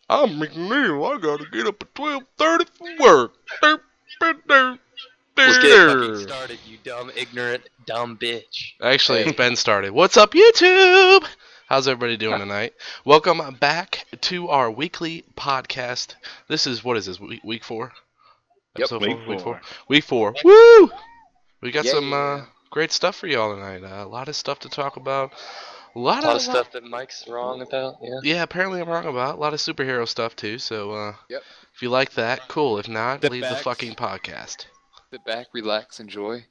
I'm McNeill. I gotta get up at 12:30 for work. Let's get it fucking started, you dumb, ignorant, dumb bitch. Actually, it's been started. What's up, YouTube? How's everybody doing tonight? Welcome back to our weekly podcast. This is, what is this, week 4? Yep, Episode week 4. Week 4. Woo! We got Yeah. some great stuff for y'all tonight. A lot of stuff to talk about. A A lot lot of stuff that Mike's wrong about, yeah. Yeah, apparently I'm wrong about. A lot of superhero stuff, too. So, Yep. if you like that, cool. If not, The leave the facts. fucking podcast. Sit back, relax, enjoy.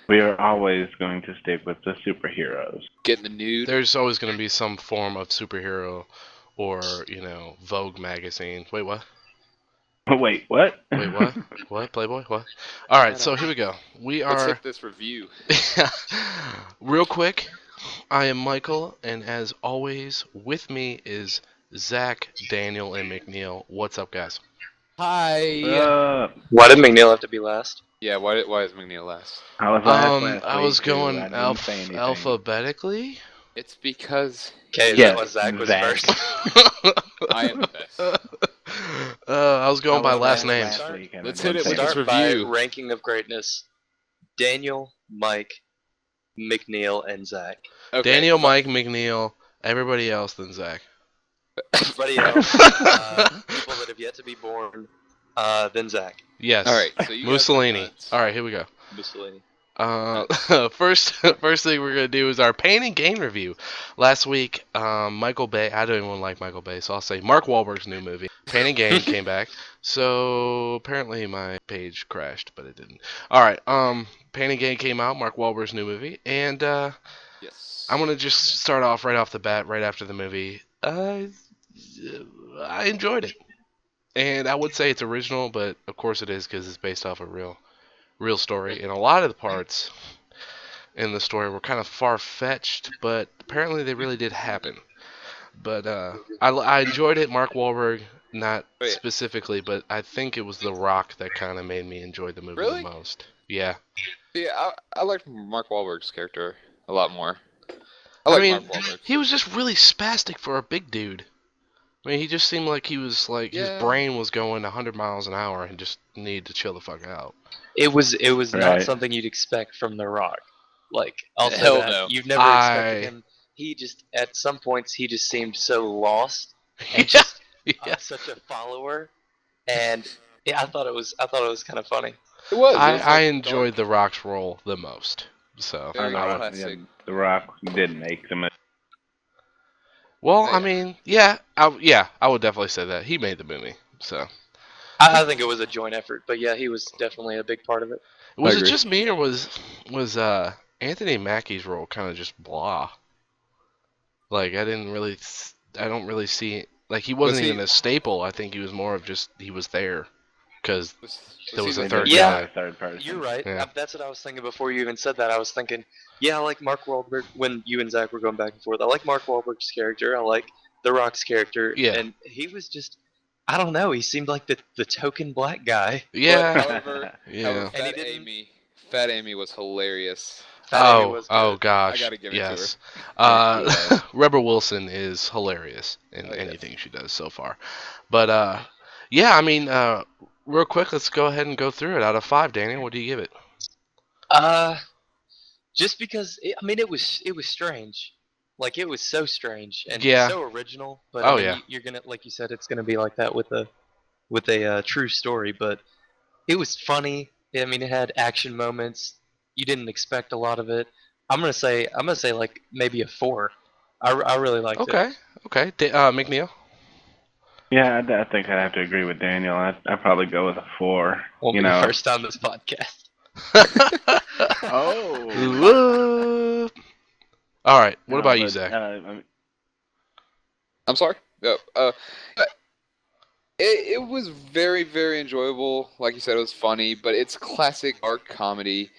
We are always going to stick with the superheroes. Get in the nude. There's always going to be some form of superhero or, Vogue magazine. Wait, what? Wait, what? Wait, what? What? Playboy? What? Alright, so here we go. Let's hit this review. Real quick, I am Michael, and as always, with me is Zach, Daniel, and McNeill. What's up, guys? Hi. Why did McNeill have to be last? Yeah, why is McNeill last? I was last I was week, too. going I didn't say anything. alphabetically. It's because Okay, Yeah, that was Zach was Zach. first. I am the best. I was going by was last last names. week, and Let's I hit didn't it with say this Start by review. ranking of greatness. Daniel, Mike, McNeill, and Zach. Okay. Daniel, Mike, McNeill, everybody else than Zach. Everybody else, people that have yet to be born, then Zach. Yes. All right. So you Mussolini. Alright, here we go. Mussolini. First thing we're gonna do is our pain and gain review. Last week, Michael Bay. I don't even like Michael Bay, so I'll say Mark Wahlberg's new movie, Pain and Gain, came back. So apparently my page crashed, but it didn't. All right, Pain and Gain came out, Mark Wahlberg's new movie, and Yes. I'm gonna just start off right off the bat, right after the movie. I enjoyed it, and I would say it's original, but of course it is because it's based off a real story, and a lot of the parts in the story were kind of far-fetched, but apparently they really did happen. But I enjoyed it. Mark Wahlberg, not Wait. specifically, but I think it was The Rock that kind of made me enjoy the movie Really? the most. Yeah. Yeah, I liked Mark Wahlberg's character a lot more. I like Mark Wahlberg. he was just really spastic for a big dude. I mean, he just seemed like he was like his Yeah. brain was going 100 miles an hour and just needed to chill the fuck out. It was not Right. something you'd expect from The Rock. Like, I'll say Hell that. no. You've never expected him. He just, at some points, he just seemed so lost and just Yeah. such a follower. And yeah, I thought it was kind of funny. It was. I enjoyed The Rock's role the most. So. Very I classic. The Rock did make them. Well, I mean, I would definitely say that he made the movie. So, I think it was a joint effort, but yeah, he was definitely a big part of it. was it agree. just me or was Anthony Mackie's role kind of just blah? Like I don't really see like he wasn't he- even a staple. I think he was more of just he was there because there was he a the- third Yeah. guy. Third person. You're right. Yeah. That's what I was thinking before you even said that. I was thinking, yeah, I like Mark Wahlberg. When you and Zach were going back and forth, I like Mark Wahlberg's character. I like The Rock's character. Yeah. And he was just, I don't know. He seemed like the token black guy. Yeah, But, however, yeah. And he didn't- Fat Amy was hilarious. Fat Amy was Oh good. gosh, I gotta give it to yes. her. Rebel Wilson is hilarious in Oh, yes. anything she does so far. But yeah, I mean, real quick, let's go ahead and go through it. Out of 5, Daniel, what do you give it? Just because it was strange. Like it was so strange and Yeah. so original. But Oh, yeah. you're gonna, like you said, it's gonna be like that with a true story. But it was funny. I mean, it had action moments. You didn't expect a lot of it. I'm gonna say like maybe a 4. I really liked it. Okay. McNeil. Yeah, I think I'd have to agree with Daniel. I'd probably go with a 4. Won't you be know. the first time this podcast. Oh. All right. What No, about you, but, Zach? I'm sorry. It was very, very enjoyable. Like you said, it was funny, but it's classic dark comedy.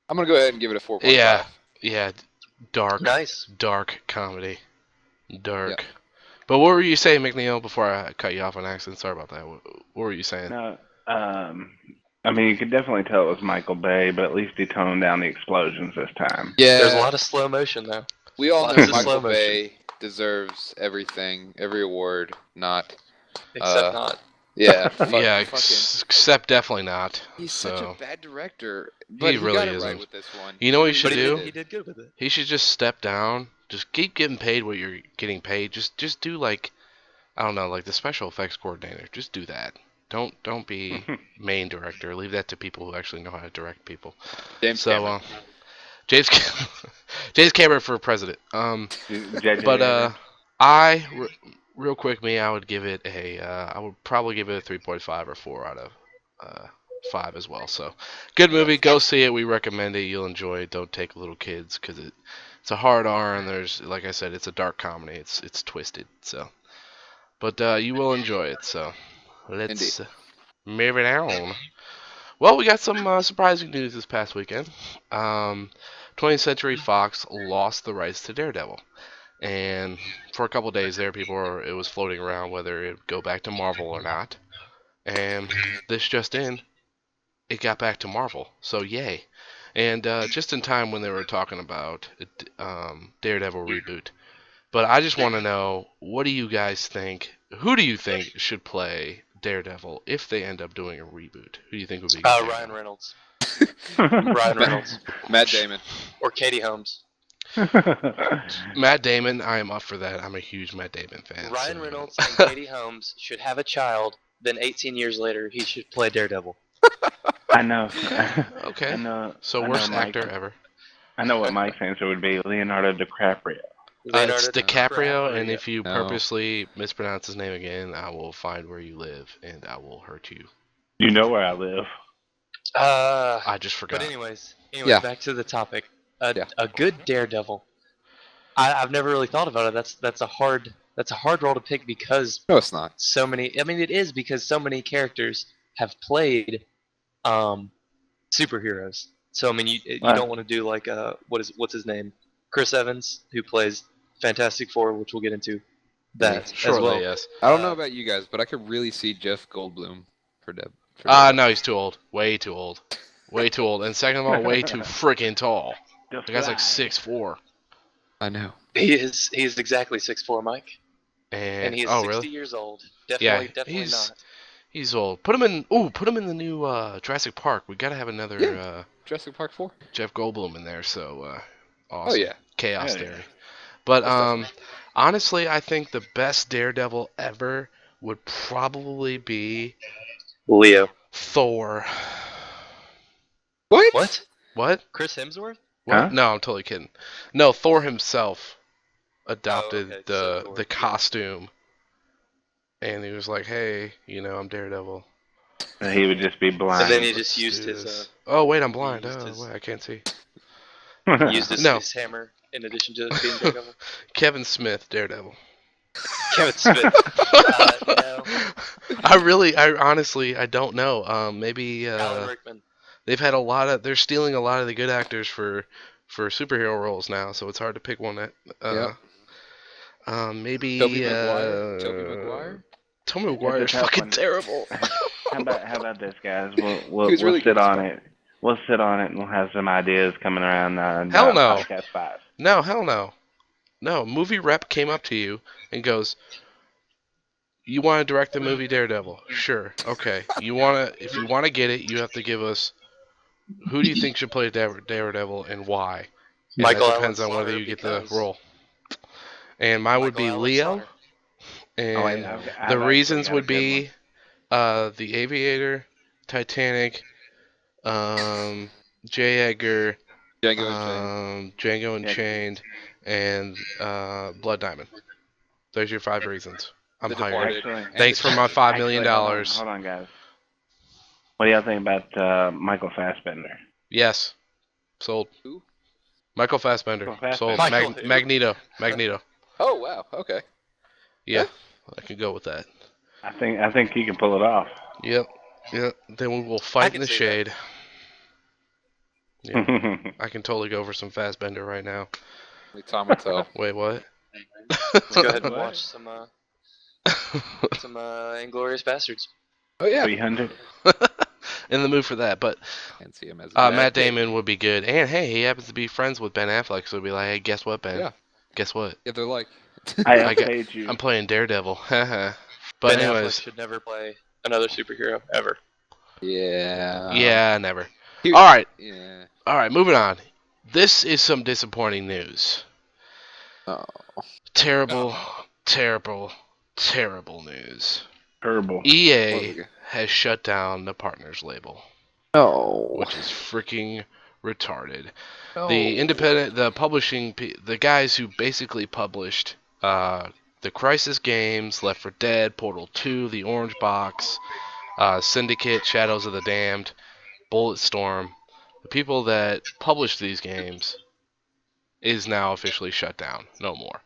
I'm gonna go ahead and give it a 4.5. Yeah. Dark. Nice. Dark comedy. Dark. Yeah. But what were you saying, McNeil? Before I cut you off on accident. Sorry about that. What were you saying? No, I mean, you could definitely tell it was Michael Bay, but at least he toned down the explosions this time. Yeah, There's a lot of slow motion though. we all lots know of slow Michael motion. Bay deserves everything, every award, not Except not. Yeah, Yeah, fucking. except definitely not. He's So such a bad director, but he really got it isn't. right with this one. You know what he He should But really do? he did good with it. He should just step down. Just keep getting paid what you're getting paid. Just do like, I don't know, like the special effects coordinator. Just do that. Don't be main director. Leave that to people who actually know how to direct people. James So Cameron. James James Cameron for president. JJ But Abrams. real quick, I would give it a I would probably give it a 3.5 or 4 out of 5 as well. So good movie. Go see it. We recommend it. You'll enjoy it. Don't take little kids because it's a hard R and there's, like I said, it's a dark comedy. It's twisted. So, but you will enjoy it. So let's move it on. Well, we got some surprising news this past weekend. 20th Century Fox lost the rights to Daredevil. And for a couple days there, it was floating around whether it would go back to Marvel or not. And this just in, it got back to Marvel. So yay. And just in time when they were talking about Daredevil reboot. But I just want to know, what do you guys think? Who do you think should play Daredevil if they end up doing a reboot? Who do you think would be good? Ryan Reynolds. Ryan Reynolds. Matt Damon. Or Katie Holmes. Matt Damon, I am up for that. I'm a huge Matt Damon fan. Ryan Reynolds and Katie Holmes should have a child. Then 18 years later, he should play Daredevil. I know. Okay. I know. So I know worst Mike- actor ever. I know what Mike's answer would be. Leonardo DiCaprio. It's DiCaprio, and if you No. purposely mispronounce his name again, I will find where you live and I will hurt you. You know where I live. I just forgot. But anyways, Yeah. back to the topic. Yeah. A good Daredevil. I've never really thought about it. That's a hard role to pick because No, it's not. so many. I mean, it is because so many characters have played superheroes. So I mean, you Right. don't want to do like what's his name, Chris Evans, who plays Fantastic Four, which we'll get into that as Shortly, well. yes. I don't know about you guys, but I could really see Jeff Goldblum for Deb. No, he's too old. Way too old. Way too old. And second of all, way too freaking tall. Just The guy's like fly. 6'4". I know. He is exactly 6'4", Mike, and he is 60 really? years old. Yeah, Definitely he's- not. He's old. Put him in the new Jurassic Park. We gotta have another Yeah. Jurassic Park 4? Jeff Goldblum in there. So awesome. Oh, yeah. Chaos Yeah, yeah. Theory. But Most honestly, I think the best Daredevil ever would probably be Leo. Thor. What? What? What? Chris Hemsworth? What? Huh? No, I'm totally kidding. No, Thor himself adopted okay. So Thor, the yeah. costume, and he was like, "Hey, I'm Daredevil." He would just be blind. And then he just used Do his this. Oh wait, I'm blind. used Oh his- wait, I can't see. used No. his hammer in addition to being Daredevil. Kevin Smith, Daredevil. Kevin Smith. No. I honestly, I don't know. Maybe Alan Rickman. they've had they're stealing a lot of the good actors for superhero roles now, so it's hard to pick one that. Maybe Tobey Maguire? Tobey Maguire? Tobey Maguire is It's a tough fucking one. terrible. How about this, guys? We'll He was really sit good. on it. We'll sit on it and we'll have some ideas coming around. Hell no. Podcast 5. No, hell no. No, movie rep came up to you and goes, "You want to direct the movie Daredevil? Sure. Okay. If you want to get it, you have to give us who do you think should play Daredevil and why?" And Michael that depends Allen on whether Slaughter you get the because- role. And mine would be Michael Allen Leo, Slaughter. and Oh, wait, I've the actually reasons got a would good be The Aviator, Titanic, J. Edgar, Django Unchained. Django Yeah. Unchained, and Blood Diamond. There's your 5 reasons. I'm The hired. Departed. Actually, And Thanks for my $5 million. Actually, hold on, guys. What do y'all think about Michael Fassbender? Yes. Sold. Who? Michael Fassbender. Michael Fassbender. Sold. Michael who? Magneto. Magneto. Oh, wow. Okay. Yeah. I can go with that. I think he can pull it off. Yep. Yep. Then we will I fight in can the see shade. Yeah. I can totally go for some Fassbender right now. Only time will tell. Wait, what? Let's go ahead and What? watch some Inglorious Bastards. Oh, yeah. 300. In the mood for that, but Can't see him as Matt Damon would be good. And hey, he happens to be friends with Ben Affleck, so he'd be like, "Hey, guess what, Ben? Yeah. Guess what? Yeah, they're like. I I got- outpaid you. I'm playing Daredevil." Haha. But Ben Affleck anyways, should never play another superhero ever. Yeah. yeah, never. Here- All right, Yeah. all right, moving on. This is some disappointing news. Oh. Terrible, terrible, terrible news. Terrible. EA has shut down the Partners label, No. which is freaking retarded. No. The publishing, the guys who basically published the Crysis games, Left 4 Dead, Portal 2, The Orange Box, Syndicate, Shadows of the Damned, Bulletstorm, the people that published these games is now officially shut down. No more.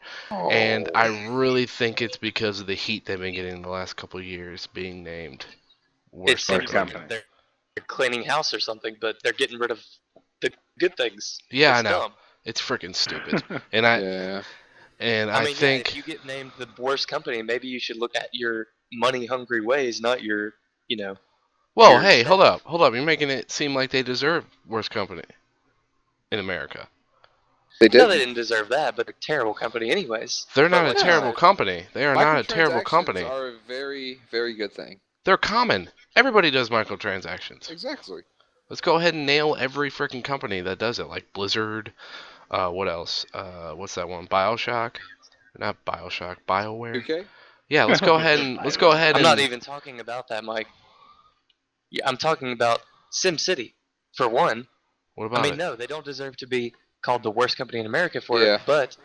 And I really think it's because of the heat they've been getting the last couple of years being named It worst seems company. like they're cleaning house or something, but they're getting rid of the good things. Yeah, It's I know. dumb. It's freaking stupid. And Yeah. I mean, think if you get named the worst company, maybe you should look at your money-hungry ways, not your, well, your hey, hold spending. up. You're making it seem like they deserve worst company in America. They No, did. they didn't deserve that, but a terrible company anyways. They're But not a like I terrible said, company. They are not a terrible Microtransactions company. are a very, very good thing. They're common. Everybody does microtransactions. Exactly. Let's go ahead and nail every freaking company that does it, like Blizzard. What else? What's that one? BioShock? Not BioShock. BioWare. 2K? Yeah, let's go ahead and I'm not even talking about that, Mike. Yeah, I'm talking about SimCity, for one. What I about mean, it? no, they don't deserve to be called the worst company in America for Yeah. it, but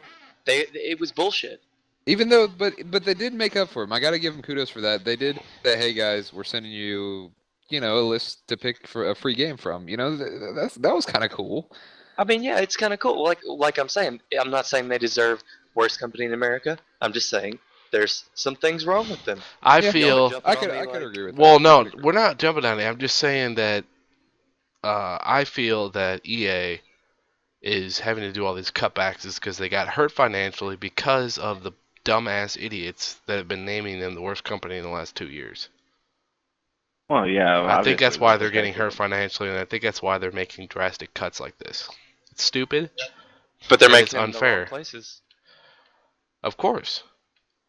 it was bullshit. Even though, but they did make up for him. I got to give them kudos for that. They did say, "Hey guys, we're sending you, a list to pick for a free game from." That was kind of cool. I mean, yeah, it's kind of cool. Like I'm saying, I'm not saying they deserve worst company in America. I'm just saying there's some things wrong with them. I Yeah. feel. Jumping I on could me I could like- agree with that. Well, I no, could agree. we're not jumping on it. I'm just saying that I feel that EA is having to do all these cutbacks is because they got hurt financially because of the dumbass idiots that have been naming them the worst company in the last 2 years. Well, yeah. I think that's obviously why with they're the getting fact that- hurt financially, and I think that's why they're making drastic cuts like this. It's stupid, But they're and it's making them in the unfair. wrong places. Of course.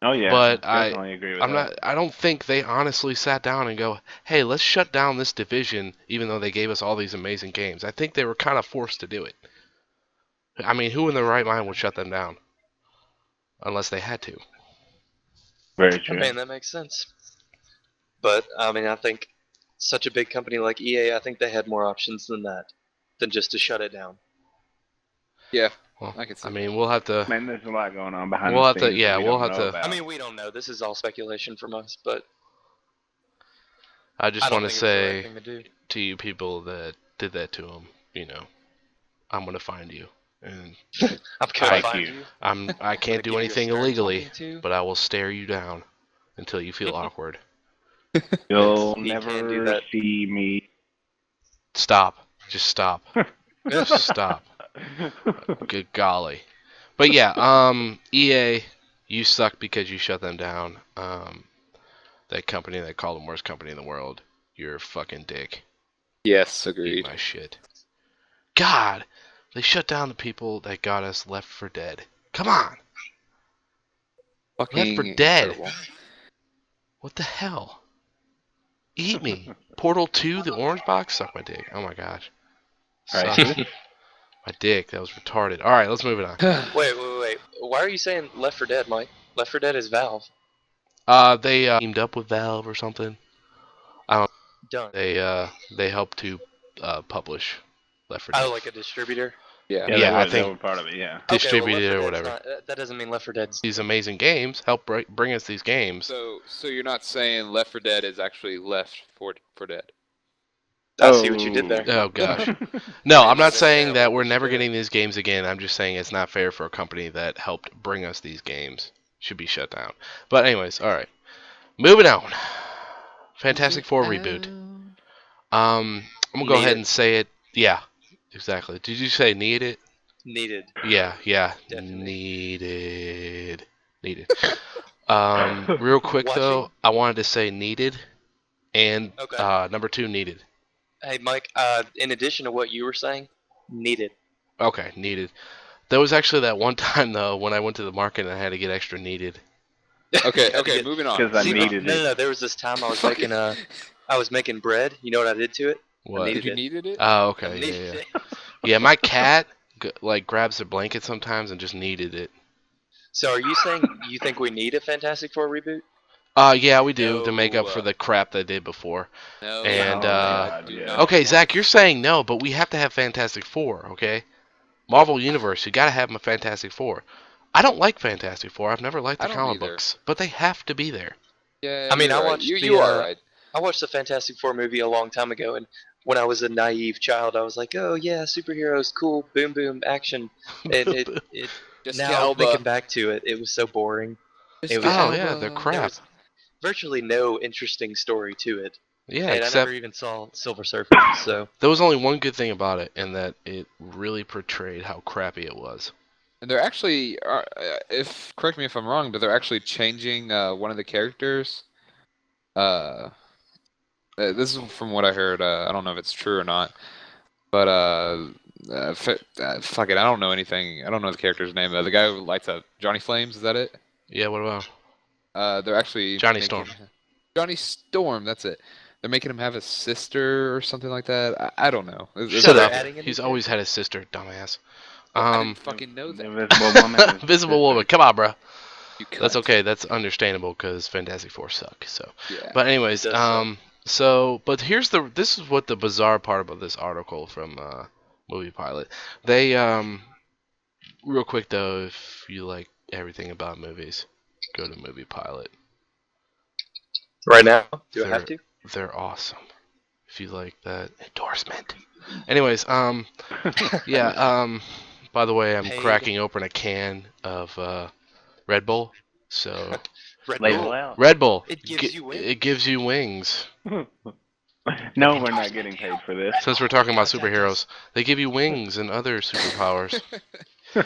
Oh yeah. But definitely agree with that. I don't think they honestly sat down and go, hey, let's shut down this division, even though they gave us all these amazing games. I think they were kind of forced to do it. I mean, who in their right mind would shut them down? Unless they had to. Very I true. mean, that makes sense. But I mean, I think such a big company like EA, I think they had more options than that, than just to shut it down. Yeah. Well, I can see I mean, we'll have to. Man, there's a lot going on behind We'll the have to- scenes yeah, that we we'll don't have know to- about. I mean, we don't know. This is all speculation from us, but I I just don't want to think it's the right say thing to do. to you people that did that to them, I'm gonna find you, and I'm gonna Thank find you. you. I I'm can't gonna do give you a anything stern illegally, talking to. but I will stare you down until you feel awkward. You'll He can do never that. see me. Stop. Just stop. Just stop. Good golly. But yeah, EA, you suck because you shut them down. That company that called them worst company in the world, you're a fucking dick. Yes, Eat agreed. my shit. God, they shut down the people that got us Left 4 Dead. Come on. Fucking 4 Dead. incredible. What the hell? Eat me. Portal 2, the orange box? Suck my dick. Oh my gosh. Right. Suck my dick. That was retarded. Alright, let's move it on. Wait. Why are you saying Left 4 Dead, Mike? Left 4 Dead is Valve. They teamed up with Valve or something. Done. They helped to publish Left 4 Dead. Oh, like a distributor? Yeah. Yeah, Yeah, I they think- were part of it. Yeah. Distributed okay, or well, Left 4 whatever. Dead's not- that doesn't mean Left 4 Dead's. These amazing games help bring us these games. So you're not saying Left 4 Dead is actually Left 4 Dead? I see what you did there. Oh gosh. No, I'm not It's saying terrible that we're what you never did. getting these games again. I'm just saying it's not fair for a company that helped bring us these games should be shut down. But anyways, all right. Moving on. Fantastic Four reboot. I'm gonna go ahead Needed. and say it. Yeah, exactly. Did you say need it? Needed. Yeah. Definitely. Needed. Real quick though, Watching- I wanted to say needed, and Okay. number 2 needed. Hey, Mike, in addition to what you were saying, needed. Okay, needed. There was actually that one time though when I went to the market and I had to get extra needed. Okay, moving on. Because I See, needed no, it. no, no. There was this time I was making bread. You know what I did to it? What? needed You it. needed it? Oh, I okay, needed yeah, yeah. it. Yeah, my cat like grabs the blanket sometimes and just needed it. So, are you saying you think we need a Fantastic Four reboot? Yeah, we do to make up for No. the crap they did before. No. And Oh, I God, do yeah. not okay, want Zach, you're saying no, but we have to have Fantastic Four, okay? Marvel Universe, you gotta have a Fantastic Four. I don't like Fantastic Four. I've never liked I the don't comic either. books, but they have to be there. Yeah, I mean, you're I right. watched You are right. I watched the Fantastic Four movie a long time ago, and when I was a naive child, I was like, "Oh yeah, superheroes, cool, boom boom, action." And it Jessica now Alba. thinking back to it, it was so boring. It Jessica was Oh yeah, they're Alba. there crap. was virtually no interesting story to it, Yeah, and I except never even saw Silver Surfer. So there was only one good thing about it, and that it really portrayed how crappy it was. And they're actually, if correct me if I'm wrong, but they're actually changing one of the characters. This is from what I heard. I don't know if it's true or not, but fuck it, I don't know anything. I don't know the character's name. The guy who lights up, Johnny Flames. Is that it? Yeah, what about They're actually Johnny making- Storm? Johnny Storm. That's it. They're making him have a sister or something like that. I don't know. Shut they're up. adding a new He's always had a sister, dumbass. I didn't fucking know The that. Invisible Woman. is Invisible Woman. sister. Come on, bro. You That's cunt. okay. That's understandable because Fantastic Four suck. So, Yeah. but anyways, It does suck. so but this is what the bizarre part about this article from Movie Pilot. They real quick though, if you like everything about movies, go to Movie Pilot. right now, do I have to? They're awesome. If you like that endorsement. Anyways, yeah, by the way, I'm Paid. cracking open a can of Red Bull. So Red Label Bull. out. Red Bull. It gives you wings. It gives you wings. No, we're not getting paid for this. Since we're talking about Contact superheroes, they give you wings and other superpowers.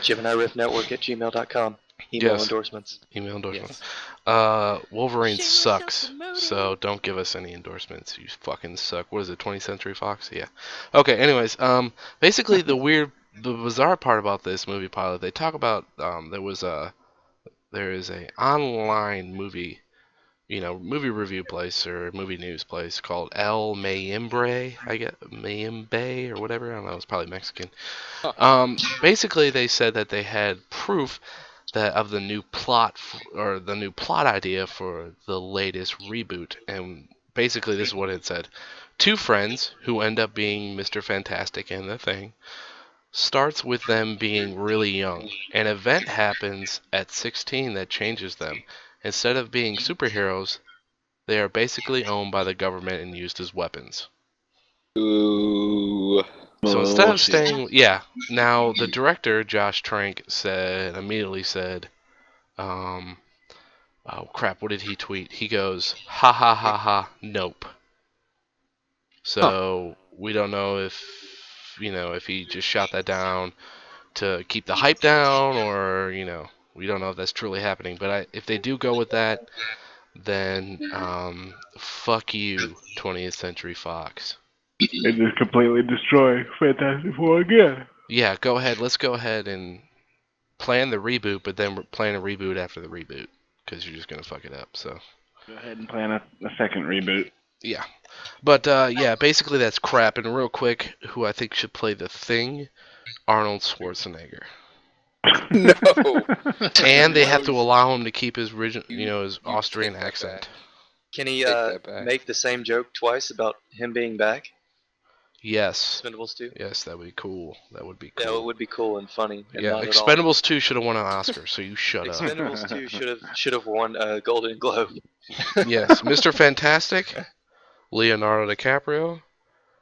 Gemini Riff Network at gmail.com. Email Yes. endorsements. Email endorsements. Yes. Wolverine Shameless sucks, self-promoting. so don't give us any endorsements. You fucking suck. What is it, 20th Century Fox? Yeah. Okay. Anyways, basically the bizarre part about this movie pilot, they talk about there is a online movie, movie review place or movie news place called El Mayimbre, I get Mayimbe or whatever. I don't know. It's probably Mexican. Basically, they said that they had proof that of the new plot or the new plot idea for the latest reboot, and basically this is what it said: two friends who end up being Mr. Fantastic and the Thing. Starts with them being really young. An event happens at 16 that changes them. Instead of being superheroes, they are basically owned by the government and used as weapons. Ooh. So instead of Bullshit. staying, yeah. Now the director Josh Trank immediately said, oh crap, what did he tweet? He goes, ha ha ha ha, nope. So we don't know if he just shot that down to keep the hype down, or we don't know if that's truly happening. But if they do go with that, then fuck you, 20th Century Fox. They just completely destroy Fantastic Four again. Yeah, go ahead. Let's go ahead and plan the reboot, but then plan a reboot after the reboot, because you're just gonna fuck it up. So Go ahead and plan a second reboot. yeah, but yeah, basically that's crap. And real quick, who I think should play the Thing? Arnold Schwarzenegger. No. And they have to allow him to keep his his You Austrian take that accent. back. Can he Take that back. make the same joke twice about him being back? Yes. Expendables 2? Yes, that would be cool. That would be Yeah, it cool. would be cool and funny. And Yeah, not at all. Expendables 2 should have won an Oscar, so you shut up. Expendables 2 should have won a Golden Globe. Yes, Mr. Fantastic, Leonardo DiCaprio.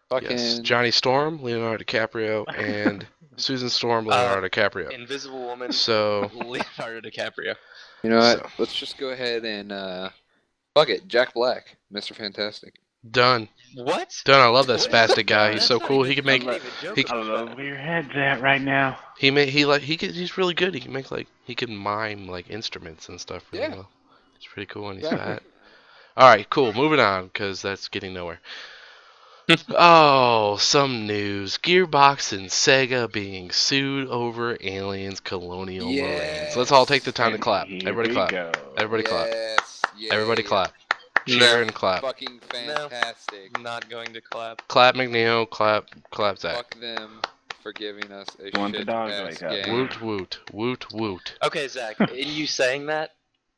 Fucking. Yes, Johnny Storm, Leonardo DiCaprio, and Susan Storm, Leonardo DiCaprio. Invisible Woman, So, Leonardo DiCaprio. You know what? So. Let's just go ahead and fuck it. Jack Black, Mr. Fantastic. done. What? Done. I love that What? spastic guy. He's That's so not cool. even- He can make. you can't even joke he- I about love that. where your head's at right now. He's really good. He can make he can mime instruments and stuff really Yeah. well. It's pretty cool when he's Exactly. fat. All right, cool. Moving on because that's getting nowhere. Oh, some news. Gearbox and Sega being sued over aliens colonial marines. Let's all take the time to And clap. here Everybody we clap. go. Everybody clap. Yes. Everybody Yay. clap. No. Cheer and clap. Fucking fantastic. Not going to clap. Clap McNeill, clap Zach. Fuck them for giving us a Want the shit dog to ass wake up. game. Woot woot. Woot woot. Okay, Zach, in you saying that,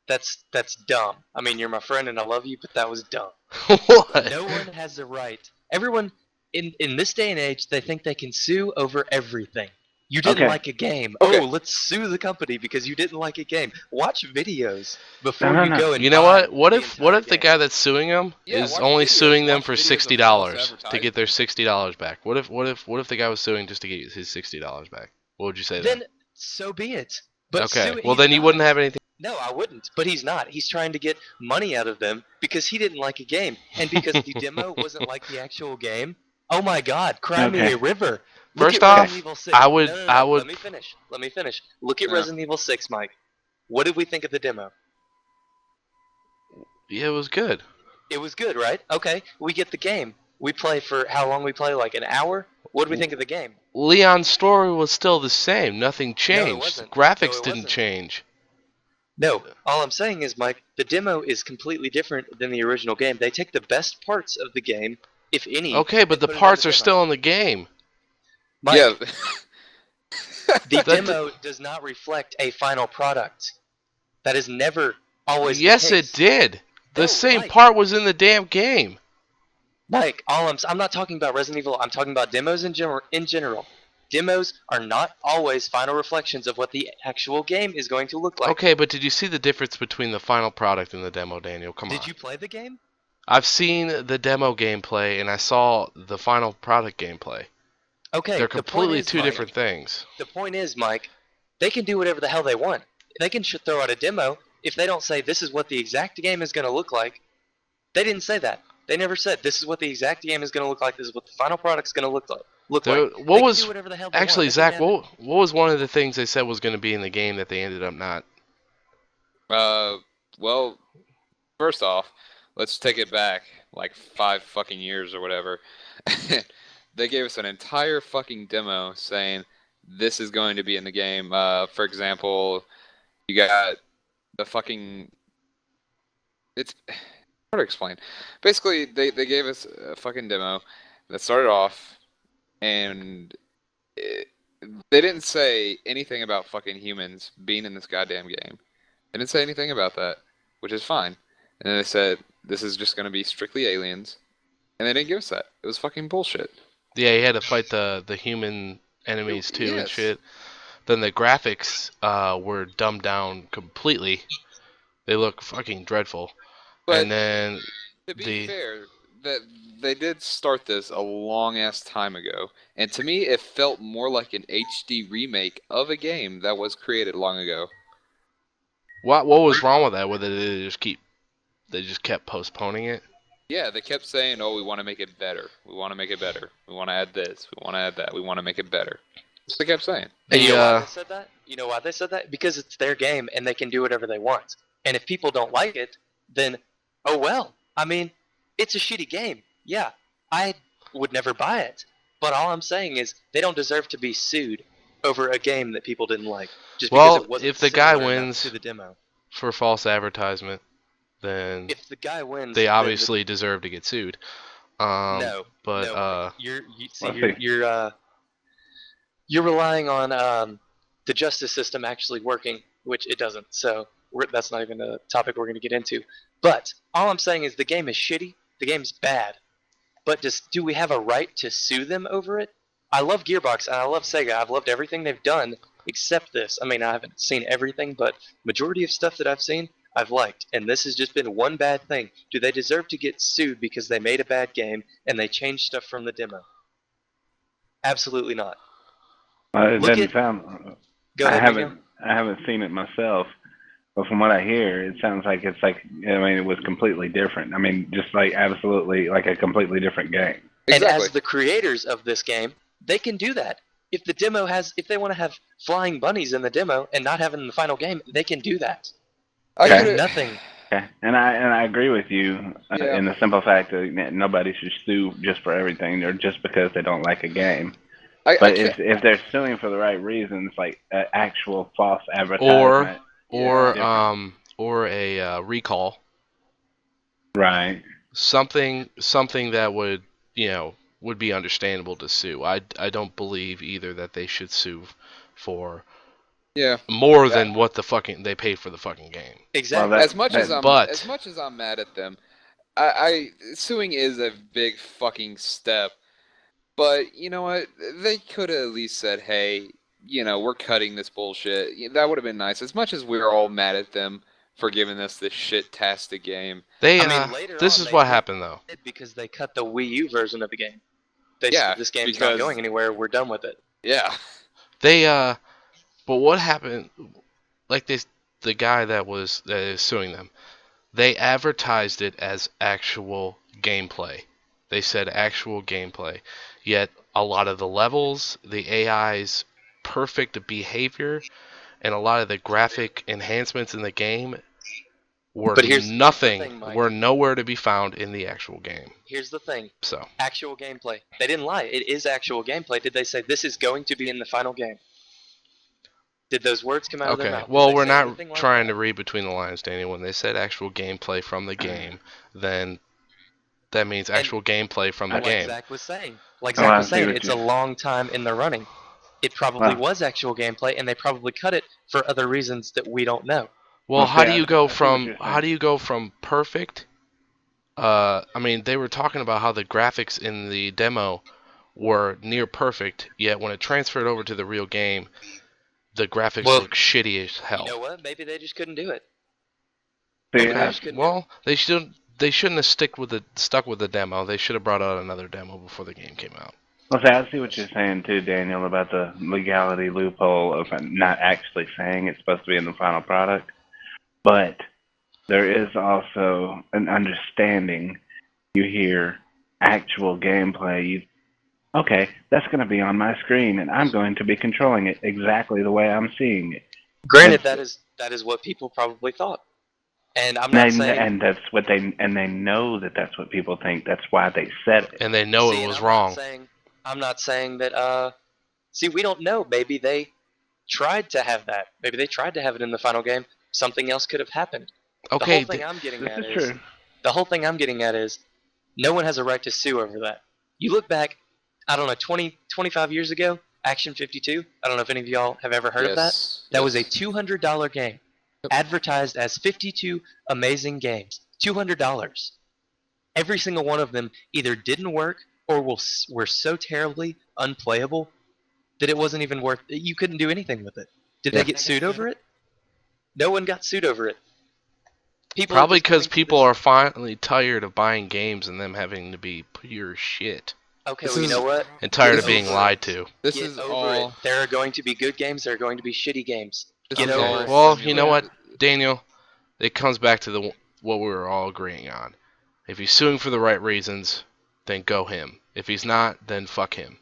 that's dumb. I mean, you're my friend and I love you, but that was dumb. What? No one has the right. Everyone in this day and age, they think they can sue over everything. You didn't Okay. like a game. Okay. Oh, let's sue the company because you didn't like a game. Watch videos before No, you no. go and You know buy what? What the if entire the game. guy that's suing them Yeah, is watch only videos. suing them Watch for videos of $60 false to get their $60 back? What if the guy was suing just to get his $60 back? What would you say Then so be it. But Okay. sue, Well, he's then you not. wouldn't have anything. No, I wouldn't. But he's not. He's trying to get money out of them because he didn't like a game. And because the demo wasn't like the actual game. Oh my god, cry me Okay. a river. Look First at off, Resident Evil 6. I would- No, I would- Let me finish. Look at Yeah. Resident Evil 6, Mike. What did we think of the demo? Yeah, it was good. It was good, right? Okay, we get the game. We play for how long we play? Like an hour? What did we think of the game? Leon's story was still the same. Nothing No, it changed. wasn't. Graphics No, it didn't wasn't. change. No, all I'm saying is, Mike, the demo is completely different than the original game. They take the best parts of the game, if any. Okay, but and the put it in parts are demo. still in the game. Mike, Yeah. the That- demo does not reflect a final product. That is never always Yes, the it case. did. The No, same Mike. part was in the damn game. Mike, I'm not talking about Resident Evil. I'm talking about demos in general. Demos are not always final reflections of what the actual game is going to look like. Okay, but did you see the difference between the final product and the demo, Daniel? Come on. Did you play the game? I've seen the demo gameplay and I saw the final product gameplay. Okay. They're the point completely is, two Mike, different things. The point is, Mike, they can do whatever the hell they want. They can throw out a demo if they don't say this is what the exact game is going to look like. They didn't say that. They never said this is what the exact game is going to look like. This is what the final product's going to look like. There- They what can was do whatever the hell they actually want. They Zach? can have What was one of the things they said was going to be in the game that they ended up not? Well, first off, let's take it back like 5 fucking years or whatever. They gave us an entire fucking demo saying this is going to be in the game. For example, you got the fucking. It's hard to explain. Basically, they gave us a fucking demo that started off, and they didn't say anything about fucking humans being in this goddamn game. They didn't say anything about that, which is fine. And then they said, this is just going to be strictly aliens. And they didn't give us that. It was fucking bullshit. Yeah, you had to fight the human enemies too and Yes. shit. Then the graphics were dumbed down completely. They look fucking dreadful. But And then to be the- fair, that they did start this a long-ass time ago. And to me, it felt more like an HD remake of a game that was created long ago. what was wrong with that? Whether they just kept postponing it? Yeah, they kept saying, oh, we want to make it better. We want to make it better. We want to add this. We want to add that. We want to make it better. That's what they kept saying. And you know why Yeah. they said that? You know why they said that? Because it's their game and they can do whatever they want. And if people don't like it, then oh well. I mean, it's a shitty game. Yeah, I would never buy it. But all I'm saying is they don't deserve to be sued over a game that people didn't like. Just Well, because it wasn't if the guy similar enough wins- to the demo. For false advertisement, then If the guy wins, they then obviously deserve to get sued. no. But no, see, Let's you're relying on the justice system actually working, which it doesn't. So that's not even a topic we're going to get into. But all I'm saying is the game is shitty. The game's bad. But do we have a right to sue them over it? I love Gearbox and I love Sega. I've loved everything they've done except this. I mean, I haven't seen everything, but majority of stuff that I've seen, I've liked. And this has just been one bad thing. Do they deserve to get sued because they made a bad game and they changed stuff from the demo? Absolutely not. It Look doesn't at- sound. Go ahead, Miguel. I haven't seen it myself, but from what I hear, it sounds like it's like. I mean, it was completely different. I mean, just like absolutely like a completely different game. And Exactly. as the creators of this game, they can do that. If they want to have flying bunnies in the demo and not have it in the final game, they can do that. I Okay. could've- Nothing. Okay. And I agree with you Yeah. in the simple fact that nobody should sue just for everything or just because they don't like a game. I But can't. if they're suing for the right reasons, like actual false or advertisement, Yeah. or a recall, right? something that would would be understandable to sue. I don't believe either that they should sue for Yeah. more That than what the fucking they paid for the fucking game. Well, Exactly. that as much as that But I'm mad at them, I suing is a big fucking step. But you know what? They could have at least said, "Hey, we're cutting this bullshit." That would have been nice. As much as we were all mad at them for giving us this shit-tastic game. they I mean, later this on is they what did happened though. because they cut the Wii U version of the game. They Yeah, said this game's not because going anywhere. We're done with it. yeah, They but what happened? Like this, the guy that is suing them, they advertised it as actual gameplay. They said actual gameplay. Yet a lot of the levels, the AI's perfect behavior, and a lot of the graphic enhancements in the game were But here's the nothing, thing, Mike. were nowhere to be found in the actual game. Here's the thing. So, Actual gameplay. They didn't lie. It is actual gameplay. Did they say this is going to be in the final game? Did those words come out of their okay. mouth? Did Well, they we're say not anything like trying that? to read between the lines, Daniel. When they said actual gameplay from the game, then that means And actual gameplay from the like game. Zach was saying, like Oh, Zach I was see saying, what it's you. a long time in the running. It probably Well, was actual gameplay, and they probably cut it for other reasons that we don't know. Well, see, I see what you're how do saying. you go from perfect? I mean, they were talking about how the graphics in the demo were near perfect, yet when it transferred over to the real game, the graphics Well, look shitty as you know hell. what? Maybe they just couldn't do it. See, Maybe they Okay, just couldn't do it. well, they shouldn't have stuck with the demo. They should have brought out another demo before the game came out. well, see, I see what you're saying too, Daniel, about the legality loophole of not actually saying it's supposed to be in the final product. But there is also an understanding. You hear actual gameplay. Okay, that's going to be on my screen, and I'm going to be controlling it exactly the way I'm seeing it. Granted, That's, that is what people probably thought, and I'm not saying. and that's what they know that that's what people think. That's why they said it. And they know See, it and was wrong. I'm not saying that. See, we don't know. Maybe they tried to have that. Maybe they tried to have it in the final game. Something else could have happened. The Okay, whole thing I'm getting This at is is true. the whole thing I'm getting at is no one has a right to sue over that. You look back, I don't know, 20, 25 years ago, Action 52. I don't know if any of y'all have ever heard of that. yes, That was a yes. $200 game, Yep. advertised as 52 amazing games. $200. Every single one of them either didn't work or were so terribly unplayable that it wasn't even worth. You couldn't do anything with it. Did Yeah. they get sued over it? No one got sued over it. People Probably are just because going through people this- are finally tired of buying games and them having to be pure shit. Okay, This well, you know what? And tired This of being is- lied to. This Get is over all. it. There are going to be good games. There are going to be shitty games. This Get is over all it. Well, you know what, simulated. Daniel? It comes back to what we were all agreeing on. If he's suing for the right reasons, then go him. If he's not, then fuck him.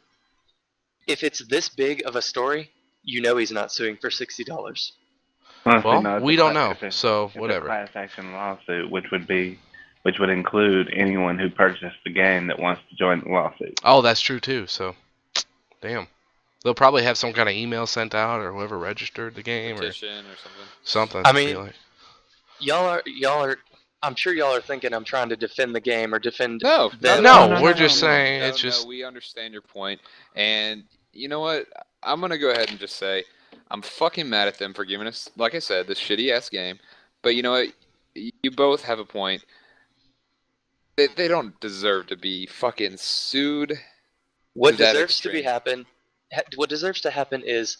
If it's this big of a story, you know he's not suing for $60. Honestly, Well, no, we don't know, so it's whatever. a class action lawsuit, which would include anyone who purchased the game that wants to join the lawsuit. Oh, that's true too. So, damn. They'll probably have some kind of email sent out, or whoever registered the game, Petition or something. or something. I mean, Be like, y'all are. I'm sure y'all are thinking I'm trying to defend the game or defend. No, them. No, we're just saying No, it's just. no, we understand your point, and you know what? I'm gonna go ahead and just say I'm fucking mad at them for giving us, like I said, this shitty ass game. But you know what? You both have a point. They don't deserve to be fucking sued. What to that deserves to be extreme. what deserves to happen is